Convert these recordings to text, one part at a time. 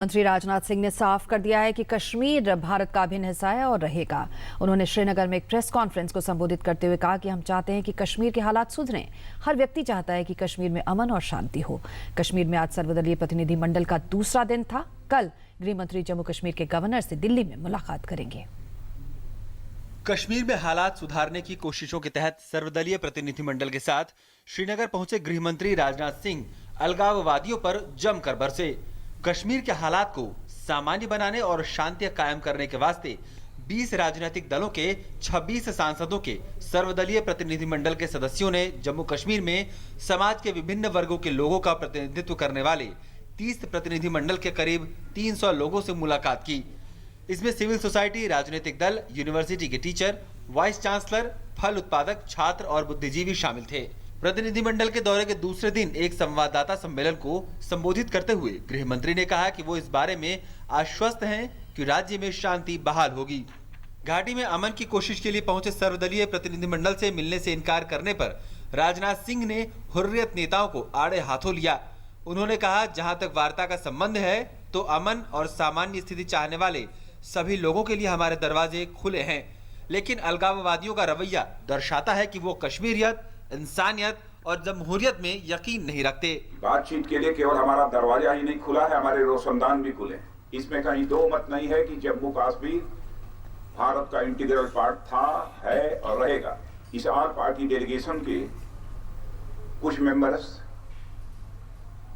मंत्री राजनाथ सिंह ने साफ कर दिया है कि कश्मीर भारत का अभिन्न हिस्सा है और रहेगा। उन्होंने श्रीनगर में एक प्रेस कॉन्फ्रेंस को संबोधित करते हुए कहा कि हम चाहते हैं कि कश्मीर के हालात सुधरें। हर व्यक्ति चाहता है कि कश्मीर में अमन और शांति हो। कश्मीर में आज सर्वदलीय प्रतिनिधिमंडल का दूसरा दिन था। कल गृह मंत्री जम्मू कश्मीर के गवर्नर से दिल्ली में मुलाकात करेंगे। कश्मीर में हालात सुधारने की कोशिशों के तहत सर्वदलीय प्रतिनिधिमंडल के साथ श्रीनगर पहुंचे गृह मंत्री राजनाथ सिंह अलगाववादियों पर जमकर बरसे। कश्मीर के हालात को सामान्य बनाने और शांति कायम करने के वास्ते 20 राजनीतिक दलों के 26 सांसदों के सर्वदलीय प्रतिनिधिमंडल के सदस्यों ने जम्मू कश्मीर में समाज के विभिन्न वर्गों के लोगों का प्रतिनिधित्व करने वाले 30 प्रतिनिधिमंडल के करीब 300 लोगों से मुलाकात की। इसमें सिविल सोसाइटी, राजनीतिक दल, यूनिवर्सिटी के टीचर, वाइस चांसलर, फल उत्पादक, छात्र और बुद्धिजीवी शामिल थे। प्रतिनिधिमंडल के दौरे के दूसरे दिन एक संवाददाता सम्मेलन को संबोधित करते हुए गृह मंत्री ने कहा कि वो इस बारे में आश्वस्त हैं कि राज्य में शांति बहाल होगी। घाटी में अमन की कोशिश के लिए पहुंचे सर्वदलीय प्रतिनिधिमंडल से मिलने से इनकार करने पर राजनाथ सिंह ने हुर्रियत नेताओं को आड़े हाथों लिया। उन्होंने कहा, जहां तक वार्ता का संबंध है तो अमन और सामान्य स्थिति चाहने वाले सभी लोगों के लिए हमारे दरवाजे खुले हैं, लेकिन अलगाववादियों का रवैया दर्शाता है कि वो कश्मीरियत, इंसानियत और जमहूरियत में यकीन नहीं रखते। बातचीत के लिए केवल हमारा दरवाजा ही नहीं खुला है, हमारे रोशनदान भी खुले हैं। इसमें कहीं दो मत नहीं है कि जम्मू कश्मीर भारत का इंटीग्रल पार्ट था, है और रहेगा। इस आल पार्टी डेलीगेशन के कुछ मेंबर्स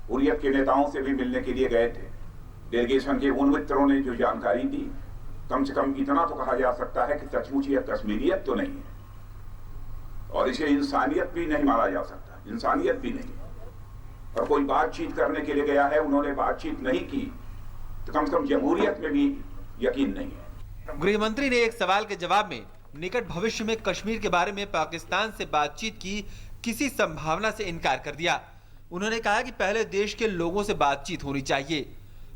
हुर्रियत के नेताओं से भी मिलने के लिए गए थे। डेलीगेशन के उन मित्रों ने जो जानकारी दी, कम से कम इतना तो कहा जा सकता है कि सचमुच यह कश्मीरियत तो नहीं है और इसे इंसानियत भी नहीं माना जा सकता। इंसानियत भी नहीं। और कोई बातचीत करने के लिए गया है, उन्होंने बातचीत नहीं की तो कम से कम जमहूरियत में भी यकीन नहीं है। गृह मंत्री ने एक सवाल के जवाब में निकट भविष्य में कश्मीर के बारे में पाकिस्तान से बातचीत की किसी संभावना से इनकार कर दिया। उन्होंने कहा कि पहले देश के लोगों से बातचीत होनी चाहिए।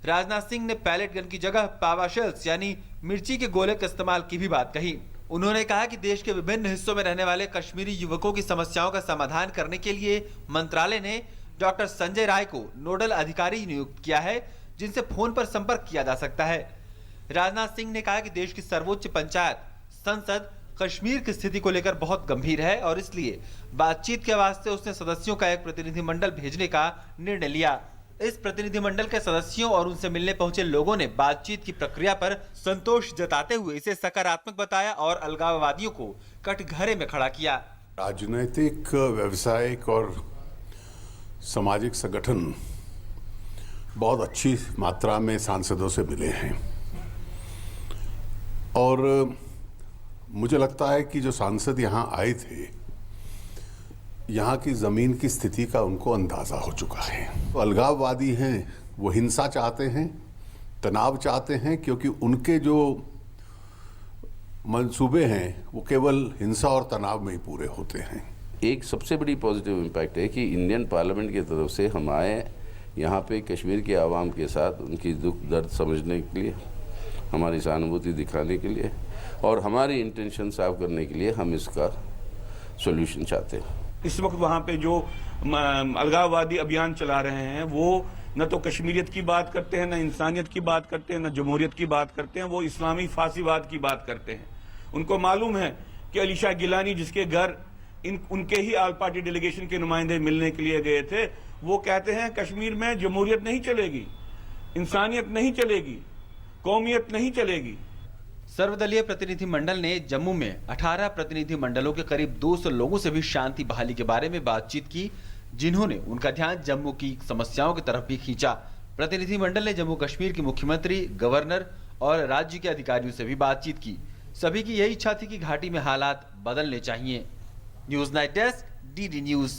राजनाथ सिंह ने पैलेट गन की जगह पावा शेल्स यानी मिर्ची के गोले के इस्तेमाल की भी बात कही। उन्होंने कहा कि देश के विभिन्न हिस्सों में रहने वाले कश्मीरी युवकों की समस्याओं का समाधान करने के लिए मंत्रालय ने डॉक्टर संजय राय को नोडल अधिकारी नियुक्त किया है, जिनसे फोन पर संपर्क किया जा सकता है। राजनाथ सिंह ने कहा कि देश की सर्वोच्च पंचायत संसद कश्मीर की स्थिति को लेकर बहुत गंभीर है और इसलिए बातचीत के वास्ते उसने सदस्यों का एक प्रतिनिधिमंडल भेजने का निर्णय लिया। इस प्रतिनिधिमंडल के सदस्यों और उनसे मिलने पहुंचे लोगों ने बातचीत की प्रक्रिया पर संतोष जताते हुए इसे सकारात्मक बताया और अलगाववादियों को कटघरे में खड़ा किया। राजनीतिक, व्यावसायिक और सामाजिक संगठन बहुत अच्छी मात्रा में सांसदों से मिले हैं और मुझे लगता है कि जो सांसद यहाँ आए थे, यहाँ की जमीन की स्थिति का उनको अंदाजा हो चुका है। तो अलगाववादी हैं, वो हिंसा चाहते हैं, तनाव चाहते हैं, क्योंकि उनके जो मंसूबे हैं वो केवल हिंसा और तनाव में ही पूरे होते हैं। एक सबसे बड़ी पॉजिटिव इम्पैक्ट है कि इंडियन पार्लियामेंट की तरफ से हम आए यहाँ पे कश्मीर के आवाम के साथ उनकी दुख दर्द समझने के लिए, हमारी सहानुभूति दिखाने के लिए और हमारी इंटेंशन साफ करने के लिए हम इसका सॉल्यूशन चाहते हैं। इस वक्त वहाँ पे जो अलगाववादी अभियान चला रहे हैं वो न तो कश्मीरियत की बात करते हैं, न इंसानियत की बात करते हैं, न जमहूरियत की बात करते हैं। वो इस्लामी फासीवाद की बात करते हैं। उनको मालूम है कि अली शाह गिलानी, जिसके घर उनके ही आल पार्टी डेलीगेशन के नुमाइंदे मिलने के लिए गए थे, वो कहते हैं कश्मीर में जमहूरियत नहीं चलेगी, इंसानियत नहीं चलेगी, कौमियत नहीं चलेगी। सर्वदलीय प्रतिनिधिमंडल ने जम्मू में 18 प्रतिनिधिमंडलों के करीब 200 लोगों से भी शांति बहाली के बारे में बातचीत की, जिन्होंने उनका ध्यान जम्मू की समस्याओं की तरफ भी खींचा। प्रतिनिधिमंडल ने जम्मू कश्मीर के मुख्यमंत्री, गवर्नर और राज्य के अधिकारियों से भी बातचीत की। सभी की यही इच्छा थी कि घाटी में हालात बदलने चाहिए। News night desk, DD news.